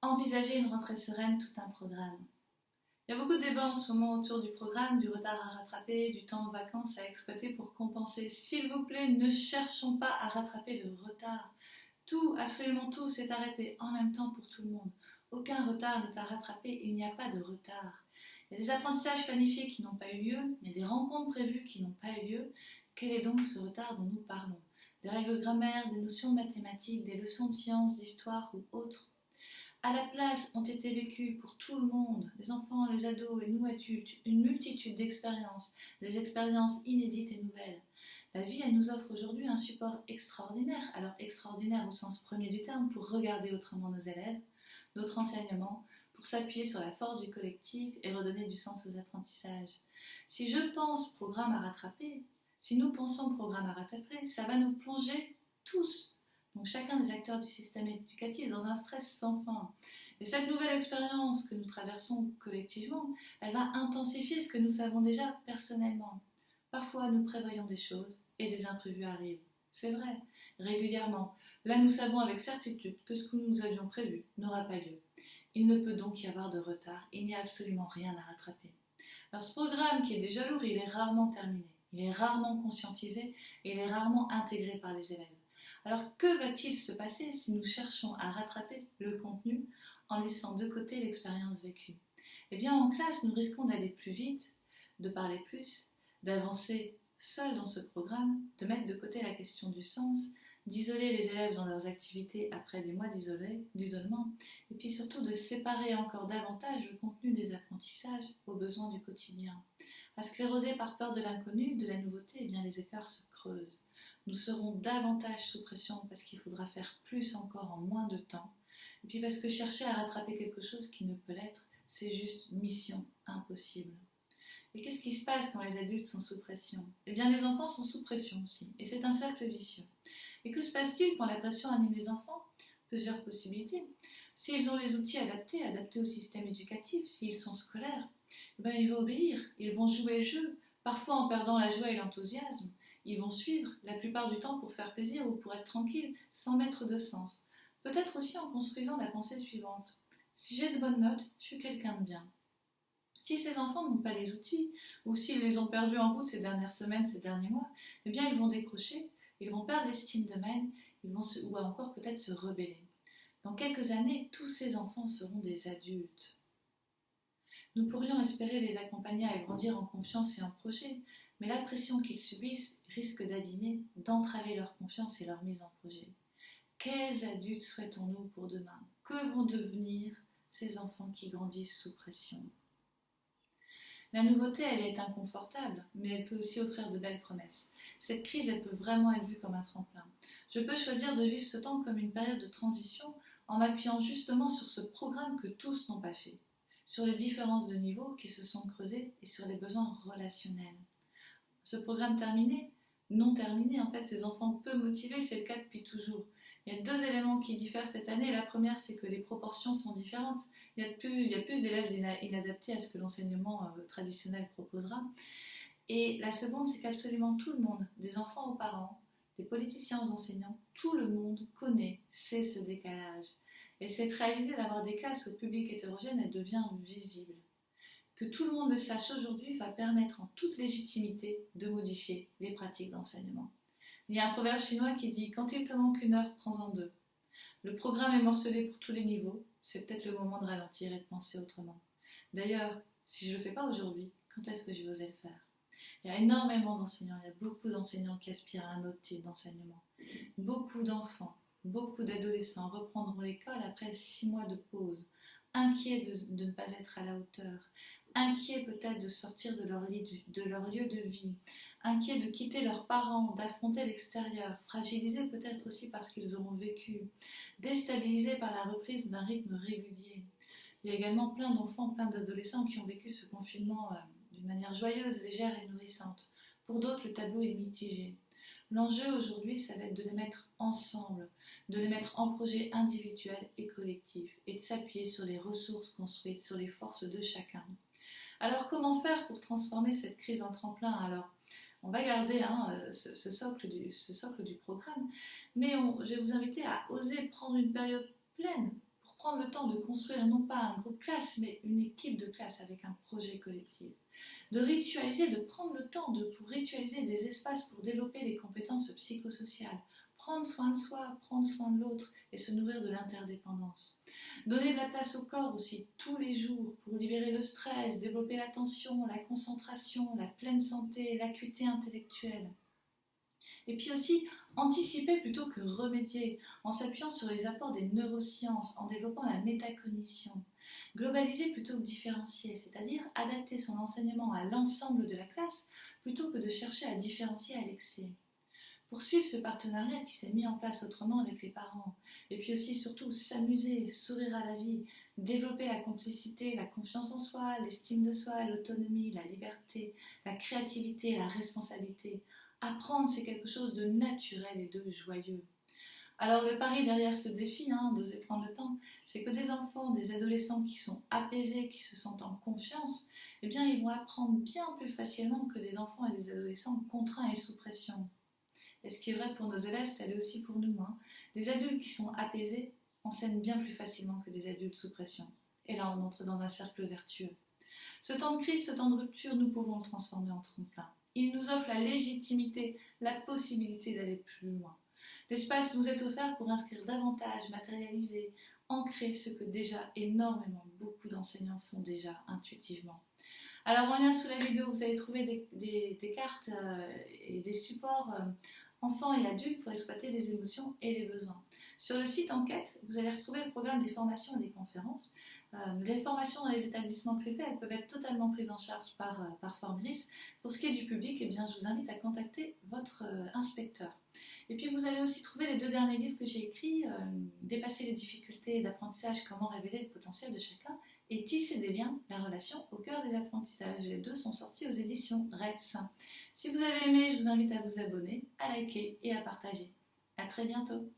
Envisager une rentrée sereine, tout un programme. Il y a beaucoup de débats en ce moment autour du programme, du retard à rattraper, du temps de vacances à exploiter pour compenser. S'il vous plaît, ne cherchons pas à rattraper le retard. Tout, absolument tout, s'est arrêté en même temps pour tout le monde. Aucun retard n'est à rattraper, il n'y a pas de retard. Il y a des apprentissages planifiés qui n'ont pas eu lieu, il y a des rencontres prévues qui n'ont pas eu lieu. Quel est donc ce retard dont nous parlons? Des règles de grammaire, des notions de mathématiques, des leçons de sciences, d'histoire ou autres à la place ont été vécues pour tout le monde, les enfants, les ados et nous adultes, une multitude d'expériences, des expériences inédites et nouvelles. La vie, elle nous offre aujourd'hui un support extraordinaire, alors extraordinaire au sens premier du terme, pour regarder autrement nos élèves, notre enseignement, pour s'appuyer sur la force du collectif et redonner du sens aux apprentissages. Si je pense programme à rattraper, si nous pensons programme à rattraper, ça va nous plonger tous donc chacun des acteurs du système éducatif dans un stress sans fin. Et cette nouvelle expérience que nous traversons collectivement, elle va intensifier ce que nous savons déjà personnellement. Parfois, nous prévoyons des choses et des imprévus arrivent. C'est vrai, régulièrement. Là, nous savons avec certitude que ce que nous avions prévu n'aura pas lieu. Il ne peut donc y avoir de retard, il n'y a absolument rien à rattraper. Alors ce programme qui est déjà lourd, il est rarement terminé, il est rarement conscientisé et il est rarement intégré par les élèves. Alors que va-t-il se passer si nous cherchons à rattraper le contenu en laissant de côté l'expérience vécue? Eh bien en classe, nous risquons d'aller plus vite, de parler plus, d'avancer seul dans ce programme, de mettre de côté la question du sens, d'isoler les élèves dans leurs activités après des mois d'isolement, et puis surtout de séparer encore davantage le contenu des apprentissages aux besoins du quotidien. À scléroser par peur de l'inconnu, de la nouveauté, eh bien les écarts se creusent. Nous serons davantage sous pression parce qu'il faudra faire plus encore en moins de temps. Et puis parce que chercher à rattraper quelque chose qui ne peut l'être, c'est juste mission impossible. Et qu'est-ce qui se passe quand les adultes sont sous pression? Eh bien les enfants sont sous pression aussi, et c'est un cercle vicieux. Et que se passe-t-il quand la pression anime les enfants? Plusieurs possibilités. S'ils ont les outils adaptés au système éducatif, s'ils sont scolaires, eh bien, ils vont obéir, ils vont jouer le jeu, parfois en perdant la joie et l'enthousiasme. Ils vont suivre, la plupart du temps pour faire plaisir ou pour être tranquilles, sans mettre de sens. Peut-être aussi en construisant la pensée suivante. Si j'ai de bonnes notes, je suis quelqu'un de bien. Si ces enfants n'ont pas les outils, ou s'ils les ont perdus en route ces dernières semaines, ces derniers mois, eh bien ils vont décrocher, ils vont perdre l'estime d'eux-mêmes, ou encore peut-être se rebeller. Dans quelques années, tous ces enfants seront des adultes. Nous pourrions espérer les accompagner à grandir en confiance et en projet, mais la pression qu'ils subissent risque d'abîmer, d'entraver leur confiance et leur mise en projet. Quels adultes souhaitons-nous pour demain? Que vont devenir ces enfants qui grandissent sous pression? La nouveauté, elle est inconfortable, mais elle peut aussi offrir de belles promesses. Cette crise, elle peut vraiment être vue comme un tremplin. Je peux choisir de vivre ce temps comme une période de transition en m'appuyant justement sur ce programme que tous n'ont pas fait, sur les différences de niveau qui se sont creusées et sur les besoins relationnels. Ce programme terminé, non terminé, en fait, ces enfants peu motivés, c'est le cas depuis toujours. Il y a deux éléments qui diffèrent cette année. La première, c'est que les proportions sont différentes. Il y a plus d'élèves inadaptés à ce que l'enseignement traditionnel proposera. Et la seconde, c'est qu'absolument tout le monde, des enfants aux parents, des politiciens aux enseignants, tout le monde connaît, sait ce décalage. Et cette réalité d'avoir des classes au public hétérogène, elle devient visible. Que tout le monde le sache aujourd'hui va permettre en toute légitimité de modifier les pratiques d'enseignement. Il y a un proverbe chinois qui dit « Quand il te manque une heure, prends-en deux ». Le programme est morcelé pour tous les niveaux, c'est peut-être le moment de ralentir et de penser autrement. D'ailleurs, si je ne le fais pas aujourd'hui, quand est-ce que je vais oser le faire? Il y a énormément d'enseignants, il y a beaucoup d'enseignants qui aspirent à un autre type d'enseignement. Beaucoup d'enfants, beaucoup d'adolescents reprendront l'école après 6 mois de pause, inquiets de ne pas être à la hauteur, inquiets peut-être de sortir de leur lieu de vie, inquiets de quitter leurs parents, d'affronter l'extérieur, fragilisés peut-être aussi parce qu'ils auront vécu, déstabilisés par la reprise d'un rythme régulier. Il y a également plein d'enfants, plein d'adolescents qui ont vécu ce confinement d'une manière joyeuse, légère et nourrissante. Pour d'autres, le tableau est mitigé. L'enjeu aujourd'hui, ça va être de les mettre ensemble, de les mettre en projet individuel et collectif, et de s'appuyer sur les ressources construites, sur les forces de chacun. Alors comment faire pour transformer cette crise en tremplin? Alors, on va garder ce socle du programme, mais je vais vous inviter à oser prendre une période pleine pour prendre le temps de construire non pas un groupe classe, mais une équipe de classe avec un projet collectif. De ritualiser, de prendre le temps pour ritualiser des espaces pour développer les compétences psychosociales, prendre soin de soi, prendre soin de l'autre et se nourrir de l'interdépendance. Donner de la place au corps aussi tous les jours pour libérer le stress, développer l'attention, la concentration, la pleine santé, l'acuité intellectuelle. Et puis aussi, anticiper plutôt que remédier, en s'appuyant sur les apports des neurosciences, en développant la métacognition. Globaliser plutôt que différencier, c'est-à-dire adapter son enseignement à l'ensemble de la classe plutôt que de chercher à différencier à l'excès. Poursuivre ce partenariat qui s'est mis en place autrement avec les parents. Et puis aussi, surtout, s'amuser, sourire à la vie, développer la complicité, la confiance en soi, l'estime de soi, l'autonomie, la liberté, la créativité, la responsabilité. Apprendre, c'est quelque chose de naturel et de joyeux. Alors le pari derrière ce défi, d'oser prendre le temps, c'est que des enfants, des adolescents qui sont apaisés, qui se sentent en confiance, eh bien ils vont apprendre bien plus facilement que des enfants et des adolescents contraints et sous pression. Et ce qui est vrai pour nos élèves, c'est aussi pour nous. Des adultes qui sont apaisés enseignent bien plus facilement que des adultes sous pression. Et là, on entre dans un cercle vertueux. Ce temps de crise, ce temps de rupture, nous pouvons le transformer en tremplin. Il nous offre la légitimité, la possibilité d'aller plus loin. L'espace nous est offert pour inscrire davantage, matérialiser, ancrer ce que déjà énormément, beaucoup d'enseignants font déjà intuitivement. Alors en lien sous la vidéo, vous allez trouver des cartes et des supports enfants et adultes pour exploiter les émotions et les besoins. Sur le site Enquête, vous allez retrouver le programme des formations et des conférences. Les formations dans les établissements privés, elles peuvent être totalement prises en charge par Formiris. Pour ce qui est du public, je vous invite à contacter votre inspecteur. Et puis vous allez aussi trouver les 2 derniers livres que j'ai écrits, Dépasser les difficultés d'apprentissage, comment révéler le potentiel de chacun, et Tisser des liens, la relation au cœur des apprentissages. Les 2 sont sortis aux éditions RETS. Si vous avez aimé, je vous invite à vous abonner, à liker et à partager. À très bientôt.